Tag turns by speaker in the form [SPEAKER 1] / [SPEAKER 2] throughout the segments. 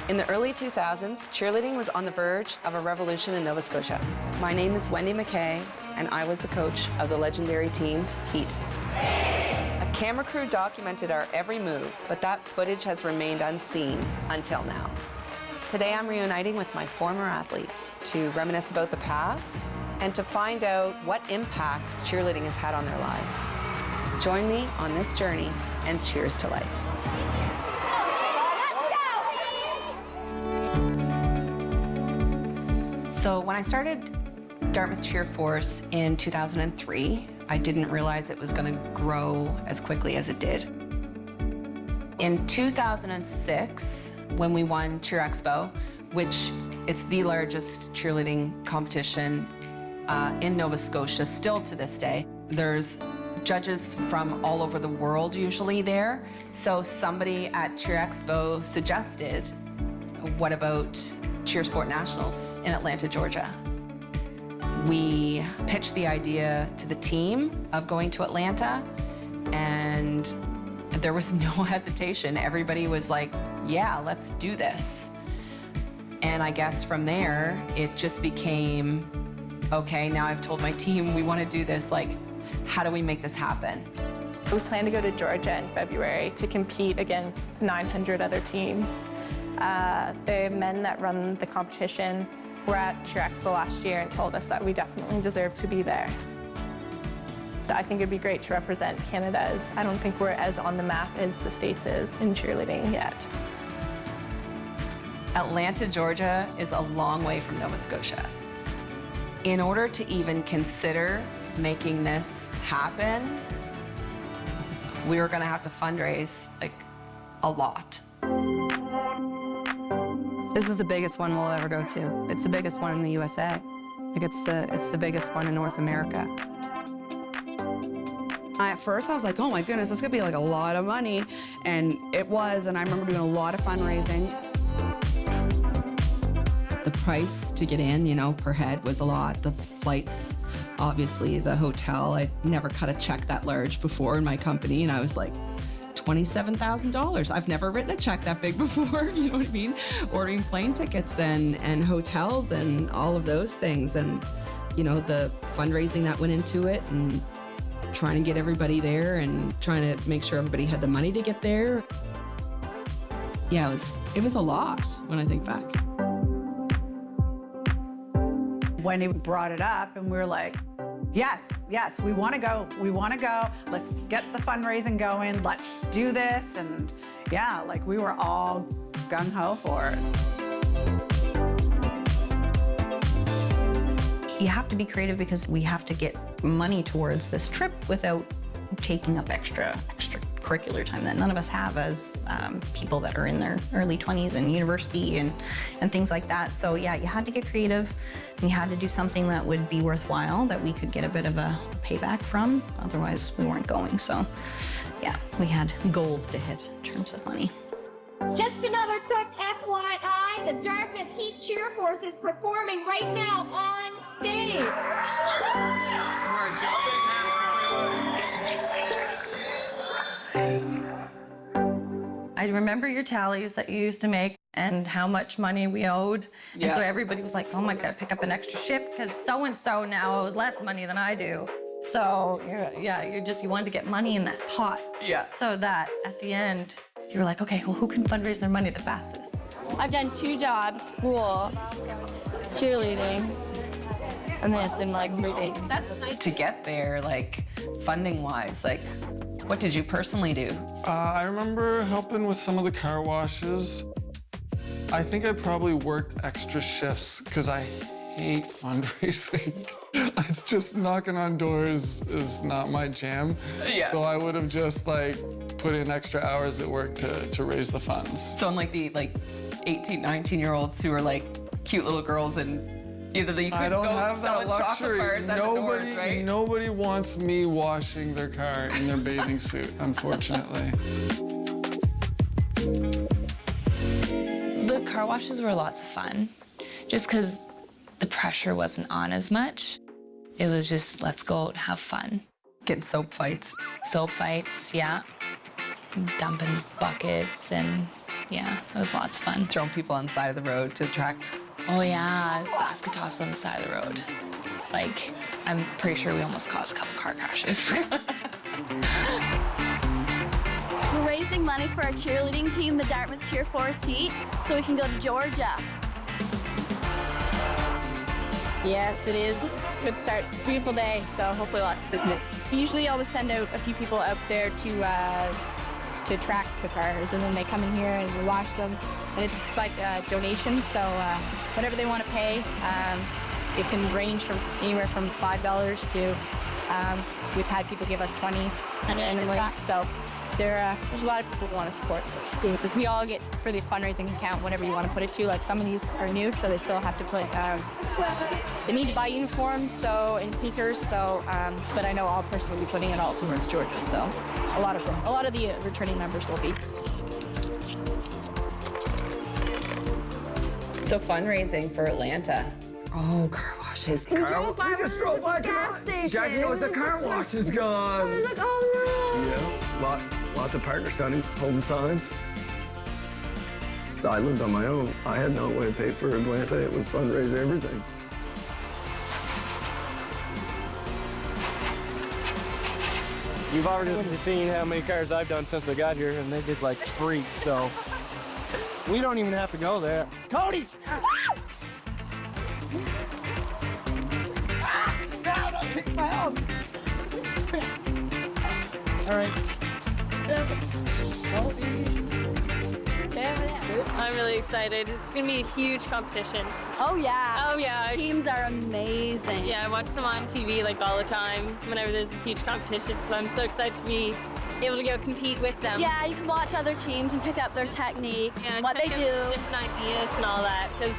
[SPEAKER 1] In the early 2000s, cheerleading was on the verge of a revolution in Nova Scotia. My name is Wendy McKay, and I was the coach of the legendary team, Heat. A camera crew documented our every move, but that footage has remained unseen until now. Today, I'm reuniting with my former athletes to reminisce about the past and to find out what impact cheerleading has had on their lives. Join me on this journey, and cheers to life. So when I started Dartmouth Cheer Force in 2003, I didn't realize it was going to grow as quickly as it did. In 2006, when we won Cheer Expo, which it's the largest cheerleading competition in Nova Scotia, still to this day, there's judges from all over the world usually there. So somebody at Cheer Expo suggested, what about Cheer Sport Nationals in Atlanta, Georgia? We pitched the idea to the team of going to Atlanta, and there was no hesitation. Everybody was like, yeah, let's do this. And I guess from there, it just became, okay, now I've told my team we want to do this, like, how do we make this happen?
[SPEAKER 2] We plan to go to Georgia in February to compete against 900 other teams. The men that run the competition were at Cheer Expo last year and told us that we definitely deserve to be there. I think it'd be great to represent Canada. I don't think we're as on the map as the States is in cheerleading yet.
[SPEAKER 1] Atlanta, Georgia is a long way from Nova Scotia. In order to even consider making this happen, we were gonna have to fundraise like a lot.
[SPEAKER 3] This is the biggest one we'll ever go to. It's the biggest one in the USA. Like it's the biggest one in North America.
[SPEAKER 4] At first I was like, oh my goodness, this could be like a lot of money. And it was, and I remember doing a lot of fundraising.
[SPEAKER 1] The price to get in, per head was a lot. The flights, obviously, the hotel. I'd never cut a check that large before in my company, and I was like, $27,000. I've never written a check that big before, you know what I mean? Ordering plane tickets and hotels and all of those things, and the fundraising that went into it, and trying to get everybody there and trying to make sure everybody had the money to get there. Yeah, it was a lot when I think back.
[SPEAKER 5] Wendy brought it up, and we were like, yes, we want to go. Let's get the fundraising going. Let's do this. And yeah, like we were all gung-ho for it.
[SPEAKER 6] You have to be creative because we have to get money towards this trip without taking up extracurricular time that none of us have as people that are in their early 20s and university and things like that. So yeah, you had to get creative. We had to do something that would be worthwhile, that we could get a bit of a payback from. Otherwise, we weren't going. So yeah, we had goals to hit in terms of money.
[SPEAKER 7] Just another quick FYI, the Dartmouth Heat Cheer Force is performing right now on stage.
[SPEAKER 8] I remember your tallies that you used to make and how much money we owed.
[SPEAKER 1] Yeah.
[SPEAKER 8] And so everybody was like, oh my God, pick up an extra shift because so-and-so now owes less money than I do. So you wanted to get money in that pot.
[SPEAKER 1] Yeah.
[SPEAKER 8] So that at the end, you were like, okay, well, who can fundraise their money the fastest?
[SPEAKER 2] I've done 2 jobs, school, cheerleading, and this, and like reading.
[SPEAKER 1] To get there, like funding-wise, like what did you personally do?
[SPEAKER 9] I remember helping with some of the car washes. I think I probably worked extra shifts because I hate fundraising. It's just knocking on doors is not my jam.
[SPEAKER 1] Yeah.
[SPEAKER 9] So I would have just put in extra hours at work to raise the funds.
[SPEAKER 1] So unlike the 18, 19-year-olds who are like cute little girls and you couldn't
[SPEAKER 9] I don't
[SPEAKER 1] go
[SPEAKER 9] have
[SPEAKER 1] selling
[SPEAKER 9] that
[SPEAKER 1] chocolate
[SPEAKER 9] luxury.
[SPEAKER 1] bars at the doors, right?
[SPEAKER 9] Nobody wants me washing their car in their bathing suit, unfortunately.
[SPEAKER 10] The car washes were lots of fun, just because the pressure wasn't on as much. It was just, let's go out and have fun.
[SPEAKER 1] Getting soap fights.
[SPEAKER 10] Soap fights, yeah. Dumping buckets and Yeah, it was lots of fun.
[SPEAKER 1] Throwing people on the side of the road to attract.
[SPEAKER 10] Oh yeah, basket toss on the side of the road. Like, I'm pretty sure we almost caused a couple car crashes.
[SPEAKER 11] We're raising money for our cheerleading team, the Dartmouth Cheer Force Heat, so we can go to Georgia.
[SPEAKER 2] Yes, it is. Good start. Beautiful day, so hopefully lots of business. We usually always send out a few people out there to track the cars, and then they come in here and we wash them. And it's like a donation, so whatever they want to pay, it can range from anywhere from $5 to, we've had people give us 20s randomly. So there's a lot of people who want to support. So it's good. We all get for the fundraising account, whatever you want to put it to. Like some of these are new, so they still have to put, they need to buy uniforms and sneakers. So, but I know I'll personally be putting it all towards Georgia. So a lot of the returning members will be.
[SPEAKER 1] So fundraising for Atlanta. Oh, car washes.
[SPEAKER 12] We just drove by gas station.
[SPEAKER 13] Jackie knows the car wash is gone.
[SPEAKER 12] I was like, oh no.
[SPEAKER 13] Yeah, lots of partners down here holding signs. I lived on my own. I had no way to pay for Atlanta. It was fundraise everything.
[SPEAKER 14] You've already seen how many cars I've done since I got here, and they did like 3, so we don't even have to go there. Cody! No, don't pick my up. All right.
[SPEAKER 15] I'm really excited. It's gonna be a huge competition.
[SPEAKER 11] Oh yeah.
[SPEAKER 15] Oh yeah.
[SPEAKER 11] Teams are amazing.
[SPEAKER 15] Yeah, I watch them on TV like all the time whenever there's a huge competition. So I'm so excited to be able to go compete with them.
[SPEAKER 11] Yeah, you can watch other teams and pick up their technique and what they do.
[SPEAKER 15] Different ideas and all that, because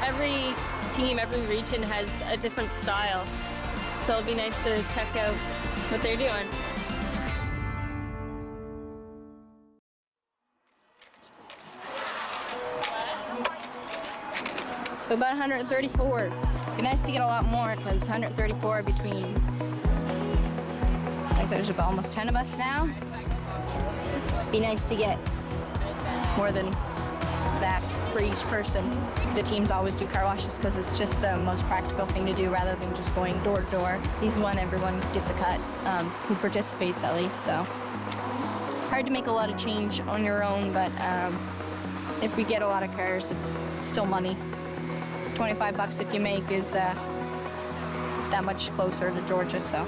[SPEAKER 15] every team, every region has a different style. So it'll be nice to check out what they're doing.
[SPEAKER 2] So about 134. It'd be nice to get a lot more, because 134 between, I think there's about almost 10 of us now. It'd be nice to get more than that for each person. The teams always do car washes because it's just the most practical thing to do rather than just going door to door. These one, everyone gets a cut, who participates at least, so. Hard to make a lot of change on your own, but if we get a lot of cars, it's still money. 25 bucks if you make is that much closer to Georgia, so.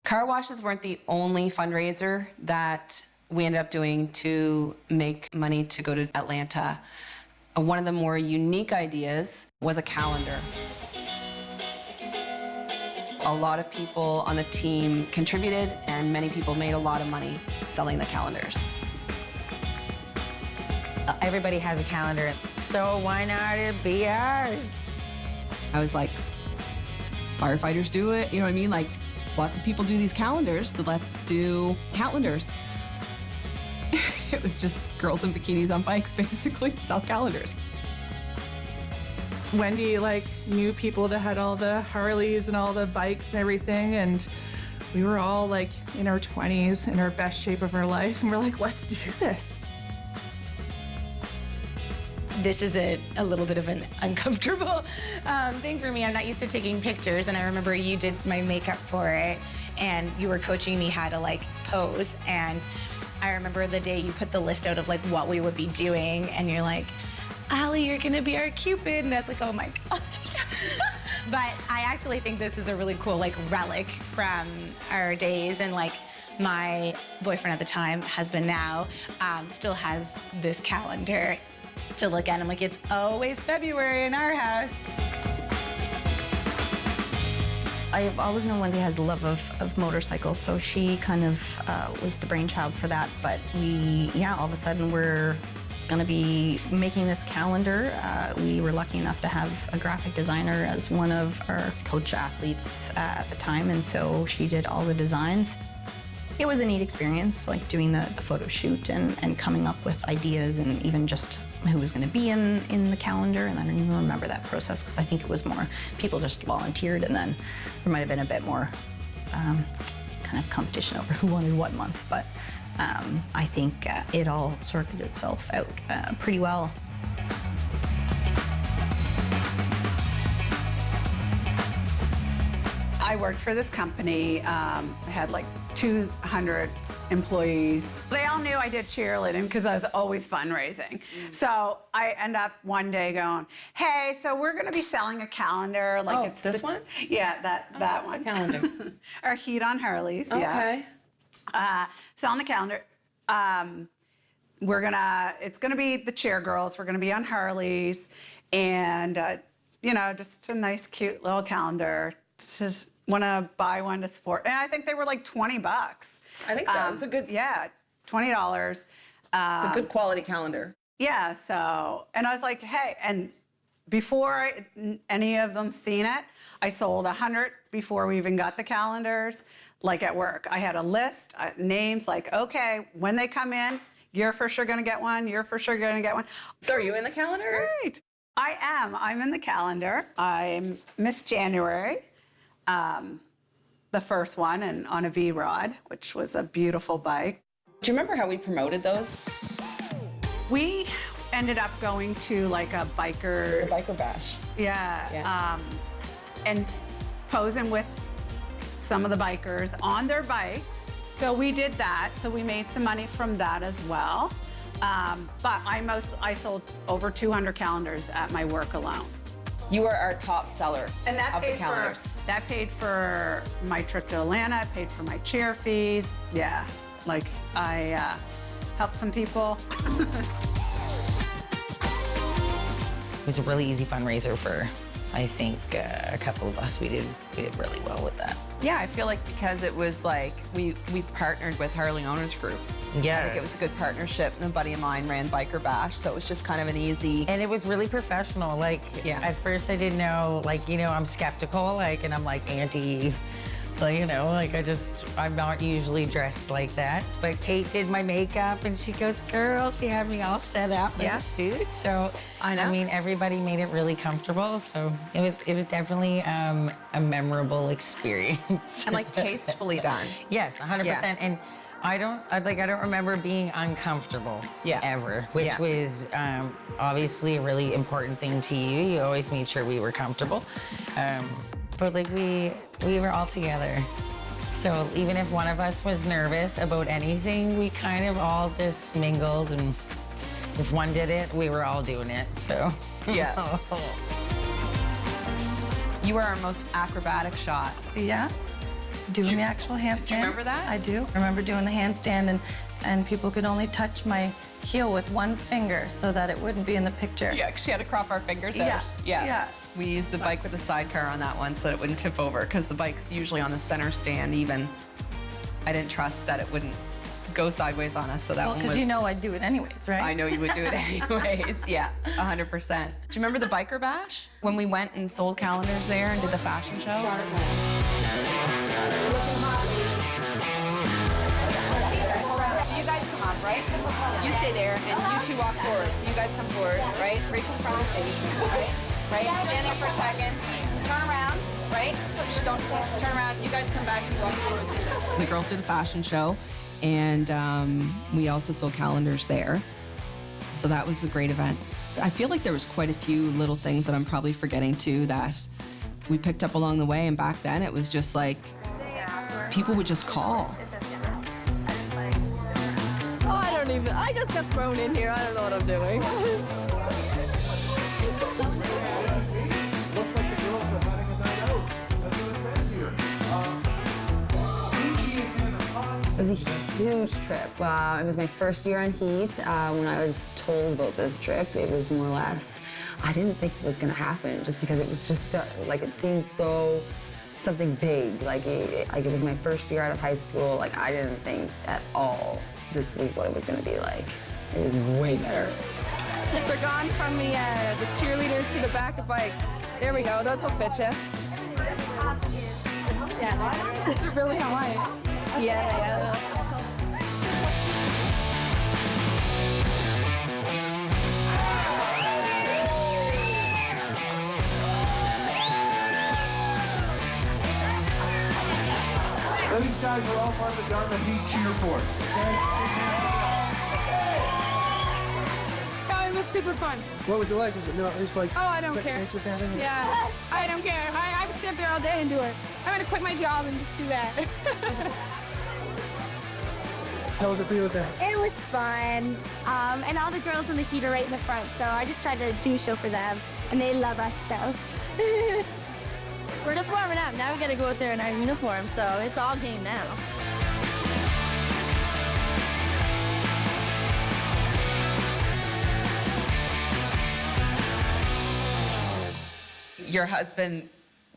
[SPEAKER 1] Car washes weren't the only fundraiser that we ended up doing to make money to go to Atlanta. One of the more unique ideas was a calendar. A lot of people on the team contributed, and many people made a lot of money selling the calendars.
[SPEAKER 16] Everybody has a calendar, so why not it be ours?
[SPEAKER 4] I was like, firefighters do it, you know what I mean? Like, lots of people do these calendars, so let's do calendars. It was just girls in bikinis on bikes, basically, sell calendars.
[SPEAKER 17] Wendy, knew people that had all the Harleys and all the bikes and everything, and we were all, in our 20s, in our best shape of our life, and we're like, let's do this.
[SPEAKER 18] This is a little bit of an uncomfortable thing for me. I'm not used to taking pictures, and I remember you did my makeup for it, and you were coaching me how to pose, and I remember the day you put the list out of what we would be doing, and you're like, Allie, you're gonna be our Cupid, and I was like, oh my gosh. But I actually think this is a really cool relic from our days, and my boyfriend at the time, husband now, still has this calendar to look at. I'm like, it's always February in our house.
[SPEAKER 6] I've always known Wendy had the love of motorcycles, so she kind of was the brainchild for that. But all of a sudden we're gonna be making this calendar. We were lucky enough to have a graphic designer as one of our coach athletes at the time, and so she did all the designs. It was a neat experience, doing the photo shoot and coming up with ideas, and even just who was going to be in the calendar. And I don't even remember that process because I think it was more people just volunteered, and then there might have been a bit more kind kind of competition over who wanted what month, but I think it all sorted itself out pretty well.
[SPEAKER 5] I worked for this company, had like 200 employees. They all knew I did cheerleading because I was always fundraising. So I end up one day going, hey, so we're gonna be selling a calendar. Like it's
[SPEAKER 1] this one?
[SPEAKER 5] Yeah, that one.
[SPEAKER 1] Calendar.
[SPEAKER 5] Our Heat on Harleys,
[SPEAKER 1] Okay.
[SPEAKER 5] yeah. Selling the calendar. It's gonna be the cheer girls. We're gonna be on Harleys and, just a nice, cute little calendar. Just wanna buy one to support. And I think they were like $20.
[SPEAKER 1] I think so. It was a good,
[SPEAKER 5] Yeah, $20.
[SPEAKER 1] it's a good quality calendar.
[SPEAKER 5] Yeah, so, and I was like, hey, and before any of them seen it, I sold 100 before we even got the calendars, like at work. I had a list, names, like, okay, when they come in, you're for sure gonna get one, you're for sure gonna get one.
[SPEAKER 1] So are you in the calendar?
[SPEAKER 5] Great. I am, I'm in the calendar. I'm Miss January, the first one, and on a V-Rod, which was a beautiful bike.
[SPEAKER 1] Do you remember how we promoted those?
[SPEAKER 5] We ended up going to like a biker
[SPEAKER 1] bash.
[SPEAKER 5] Yeah. And posing with some of the bikers on their bikes. So we did that. So we made some money from that as well. But I sold over 200 calendars at my work alone.
[SPEAKER 1] You are our top seller
[SPEAKER 5] And that
[SPEAKER 1] of the
[SPEAKER 5] paid
[SPEAKER 1] calendars.
[SPEAKER 5] that paid for my trip to Atlanta, paid for my cheer fees. Yeah, like I helped some people.
[SPEAKER 16] It was a really easy fundraiser for, I think, a couple of us. We did really well with that.
[SPEAKER 4] Yeah, I feel like because it was like we partnered with Harley Owners Group.
[SPEAKER 16] Yeah.
[SPEAKER 4] I think it was a good partnership, and a buddy of mine ran Biker Bash, so it was just kind of an easy.
[SPEAKER 16] And it was really professional. Like, at first I didn't know, like, I'm skeptical, like, and I'm like anti, like, I'm not usually dressed like that. But Kate did my makeup, and she goes, girl, she had me all set up in a suit. So, I mean, everybody made it really comfortable. So it was definitely a memorable experience.
[SPEAKER 4] And like tastefully done.
[SPEAKER 16] Yes, 100%.
[SPEAKER 4] Yeah.
[SPEAKER 16] And I don't remember being uncomfortable ever, which was obviously a really important thing to you. You always made sure we were comfortable. But like we were all together. So even if one of us was nervous about anything, we kind of all just mingled, and if one did it, we were all doing it, so.
[SPEAKER 4] Yeah. You were our most acrobatic shot.
[SPEAKER 2] Yeah. Doing the actual handstand.
[SPEAKER 4] Do you remember that?
[SPEAKER 2] I do. I remember doing the handstand, and people could only touch my heel with one finger so that it wouldn't be in the picture.
[SPEAKER 4] Yeah, 'cause she had to crop our fingers out. Yeah. We used the bike with a sidecar on that one so that it wouldn't tip over, because the bike's usually on the center stand even. I didn't trust that it wouldn't go sideways on us, so that one was...
[SPEAKER 2] Because I'd do it anyways, right?
[SPEAKER 4] I know you would do it anyways, yeah, 100%. Do you remember the Biker Bash? When we went and sold calendars there and did the fashion show?
[SPEAKER 1] You guys come up, right? You stay there, and you two walk forward. So you guys come forward, right? Right to the front of the stage, right? Right? Stand there for a second. Turn around, right? Don't turn around. You guys come back and walk forward.
[SPEAKER 4] The girls did a fashion show, and we also sold calendars there. So that was a great event. I feel like there was quite a few little things that I'm probably forgetting too that we picked up along the way, and back then it was just like people would just call.
[SPEAKER 11] I just got thrown in here. I don't know what I'm doing.
[SPEAKER 19] It was a huge trip. It was my first year on Heat. When I was told about this trip, it was more or less, I didn't think it was gonna happen, just because it was just so, like, it seemed so something big. Like it was my first year out of high school. Like, I didn't think at all this was what it was gonna be like. It was way better.
[SPEAKER 3] They're gone from the cheerleaders to the back of bikes. There we go, those will fit you. Yeah, they're really light. Yeah.
[SPEAKER 12] Let me stop. guys are all part of the Dartmouth Heat cheer force.
[SPEAKER 20] Oh, it was super fun.
[SPEAKER 14] What was it like? Was it just like?
[SPEAKER 20] Oh, I don't care. Yeah, I don't care. I would sit there all day and do it. I'm gonna quit my job and just do that.
[SPEAKER 14] How was it for you with that?
[SPEAKER 11] It was fun. And all the girls in the Heat are right in the front, so I just tried to do a show for them, and they love us, so.
[SPEAKER 15] We're just warming up. Now we gotta go out there in our uniform, so it's all game now.
[SPEAKER 1] Your husband,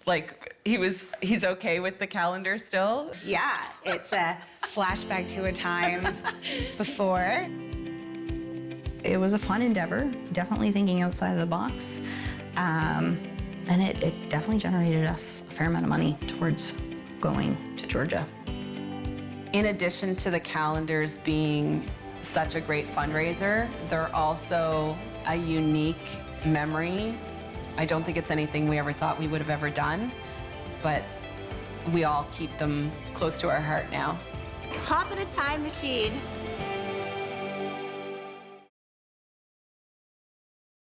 [SPEAKER 1] like, he's okay with the calendar still?
[SPEAKER 18] Yeah, it's a flashback to a time before.
[SPEAKER 6] It was a fun endeavor, definitely thinking outside of the box. And it definitely generated us a fair amount of money towards going to Georgia.
[SPEAKER 1] In addition to the calendars being such a great fundraiser, they're also a unique memory. I don't think it's anything we ever thought we would have ever done, but we all keep them close to our heart now.
[SPEAKER 7] Hop in a time machine.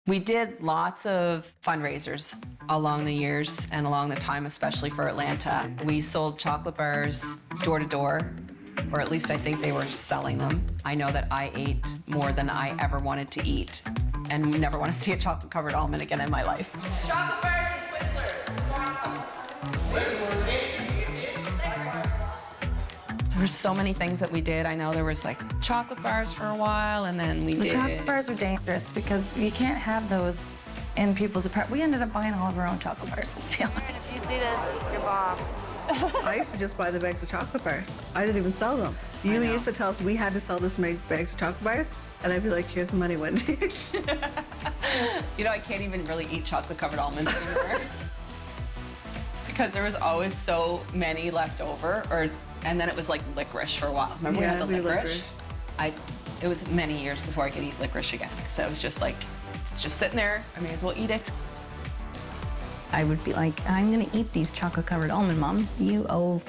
[SPEAKER 1] We did lots of fundraisers along the years and along the time, especially for Atlanta. We sold chocolate bars door to door, or at least I think they were selling them. I know that I ate more than I ever wanted to eat and never want to see a chocolate-covered almond again in my life.
[SPEAKER 12] Chocolate bars and Twizzlers. Awesome.
[SPEAKER 1] There were so many things that we did. I know there was like chocolate bars for a while, and then we
[SPEAKER 8] The
[SPEAKER 1] did...
[SPEAKER 8] chocolate bars are dangerous because you can't have those in people's apartments. We ended up buying all of our own chocolate bars, let's be honest.
[SPEAKER 15] You see this, your bomb.
[SPEAKER 21] I used to just buy the bags of chocolate bars. I didn't even sell them. You used to tell us we had to sell this many bags of chocolate bars, and I'd be like, here's the money, Wendy.
[SPEAKER 1] You know, I can't even really eat chocolate-covered almonds anymore. Because there was always so many left over, and then it was like licorice for a while. Remember we had the licorice? It was many years before I could eat licorice again. So it was just like, it's just sitting there. I may as well eat it.
[SPEAKER 6] I would be like, I'm gonna eat these chocolate-covered almond, Mom. You owe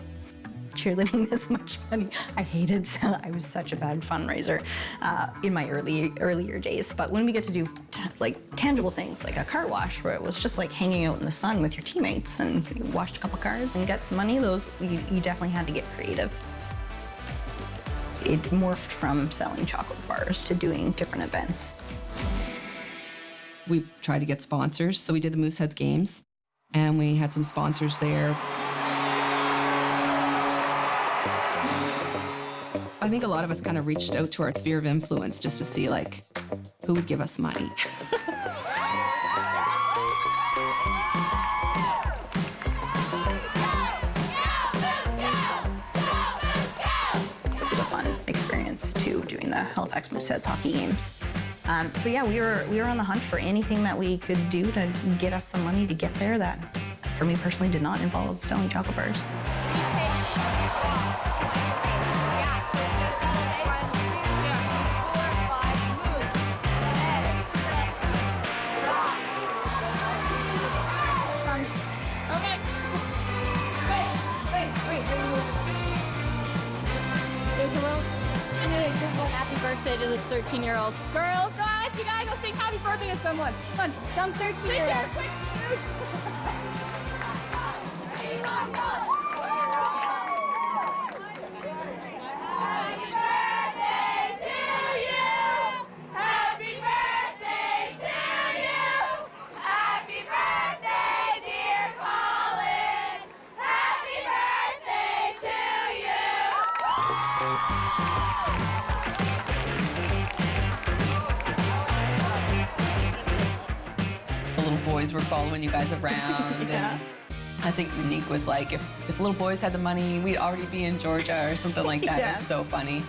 [SPEAKER 6] cheerleading this much money. I hated, I was such a bad fundraiser in my earlier days. But when we get to do like tangible things, like a car wash, where it was just like hanging out in the sun with your teammates and you washed a couple cars and get some money, those, you definitely had to get creative. It morphed from selling chocolate bars to doing different events.
[SPEAKER 4] We tried to get sponsors, so we did the Mooseheads games, and we had some sponsors there. I think a lot of us kind of reached out to our sphere of influence just to see, like, who would give us money.
[SPEAKER 6] It was a fun experience, too, doing the Halifax Mooseheads hockey games. So yeah, we were on the hunt for anything that we could do to get us some money to get there that, for me personally, did not involve selling chocolate bars.
[SPEAKER 20] Happy birthday to this 13-year-old. Girls, guys, you gotta go sing happy birthday to someone. Come on, some 13-year-old. Quick.
[SPEAKER 1] Boys were following you guys around.
[SPEAKER 20] Yeah.
[SPEAKER 1] And I think Monique was like, if little boys had the money, we'd already be in Georgia or something like that.
[SPEAKER 20] Yeah.
[SPEAKER 1] It was so funny.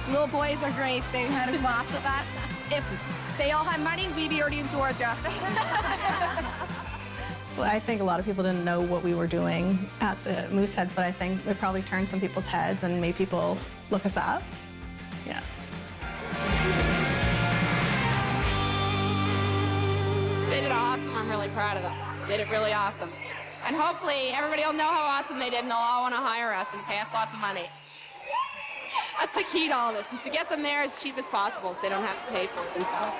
[SPEAKER 20] Little boys are great. They had a blast with us. If they all had money, we'd be already in Georgia.
[SPEAKER 2] Well, I think a lot of people didn't know what we were doing at the Mooseheads, but I think it probably turned some people's heads and made people look us up. Yeah.
[SPEAKER 20] They did awesome. I'm really proud of them. They did really awesome.
[SPEAKER 9] And hopefully everybody will know how awesome they did and they'll all want to hire us and pay us lots of money. That's the key to all this, is to get them there as cheap as possible so they don't have to pay for it themselves.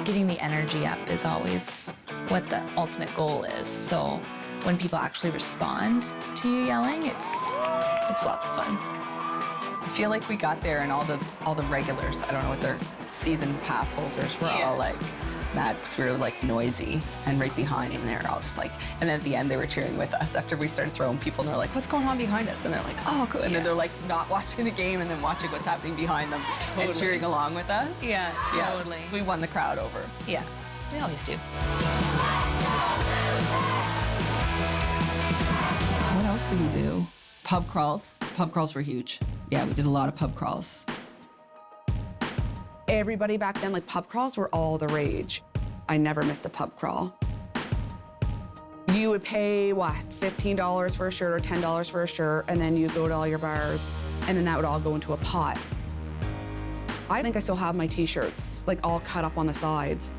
[SPEAKER 10] Getting the energy up is always what the ultimate goal is. So when people actually respond to you yelling, it's lots of fun.
[SPEAKER 4] I feel like we got there and all the regulars, I don't know what their season pass holders were all like mad because we were like noisy, and right behind them they were all just like, and then at the end they were cheering with us after we started throwing people, and they're like, what's going on behind us? And they're like, oh, good. And then they're like not watching the game and then watching what's happening behind them and cheering along with us.
[SPEAKER 10] Yeah, totally.
[SPEAKER 4] So we won the crowd over.
[SPEAKER 10] Yeah, we always do.
[SPEAKER 4] What else did we do? Pub crawls. Pub crawls were huge. Yeah, we did a lot of pub crawls.
[SPEAKER 22] Everybody back then, like, pub crawls were all the rage. I never missed a pub crawl. You would pay, what, $15 for a shirt or $10 for a shirt, and then you go to all your bars, and then that would all go into a pot. I think I still have my T-shirts, like, all cut up on the sides.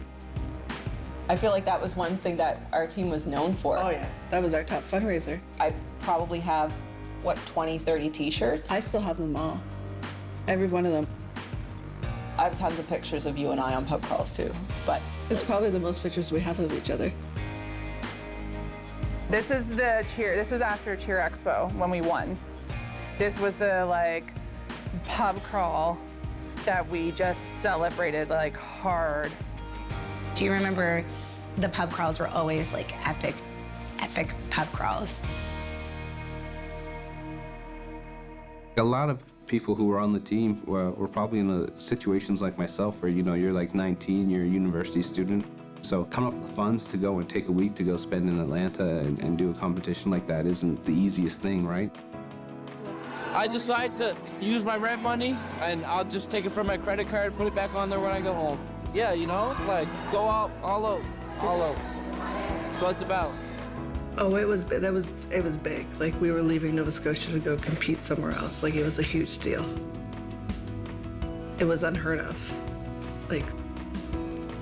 [SPEAKER 4] I feel like that was one thing that our team was known for.
[SPEAKER 21] Oh, yeah. That was our top fundraiser.
[SPEAKER 4] I probably have, what, 20, 30 T-shirts?
[SPEAKER 21] I still have them all. Every one of them.
[SPEAKER 4] I have tons of pictures of you and I on pub crawls too, but
[SPEAKER 21] it's probably the most pictures we have of each other.
[SPEAKER 17] This is the cheer. This was after Cheer Expo when we won. This was the like pub crawl that we just celebrated like hard.
[SPEAKER 18] Do you remember the pub crawls were always like epic pub crawls?
[SPEAKER 23] A lot of people who were on the team were probably in situations like myself where, you know, you're like 19, you're a university student. So coming up with the funds to go and take a week to go spend in Atlanta and do a competition like that isn't the easiest thing, right?
[SPEAKER 14] I decide to use my rent money and I'll just take it from my credit card and put it back on there when I go home. Yeah, you know, like go out all out. That's what it's about.
[SPEAKER 21] Oh, it was big. Like, we were leaving Nova Scotia to go compete somewhere else. Like, it was a huge deal. It was unheard of. Like,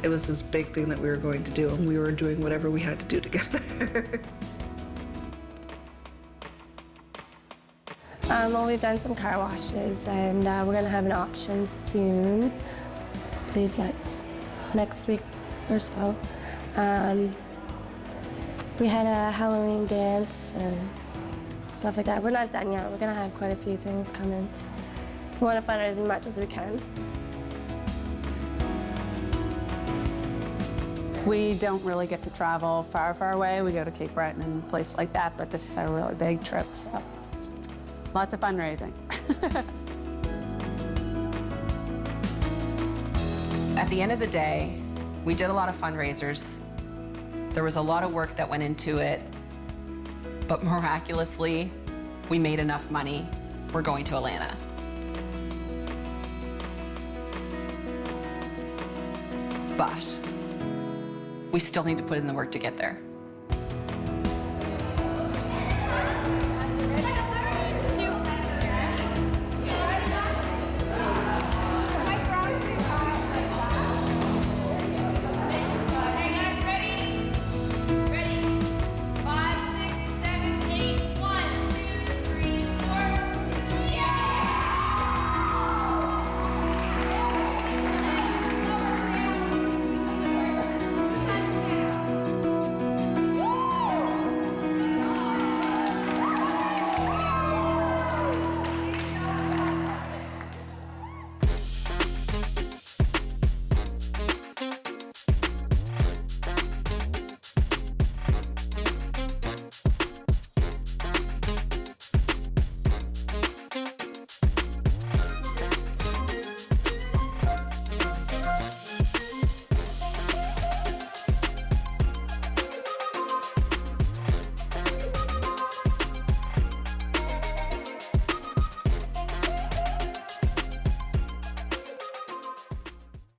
[SPEAKER 21] it was this big thing that we were going to do, and we were doing whatever we had to do to get there.
[SPEAKER 11] Well, we've done some car washes, and we're gonna have an auction soon. I believe that's next week or so. We had a Halloween dance and stuff like that. We're not done yet. We're gonna have quite a few things coming. We want to fundraise as much as we can.
[SPEAKER 3] We don't really get to travel far away. We go to Cape Breton and a place like that, but this is a really big trip, so lots of fundraising.
[SPEAKER 1] At the end of the day, we did a lot of fundraisers. There was a lot of work that went into it, but miraculously, we made enough money. We're going to Atlanta. But we still need to put in the work to get there.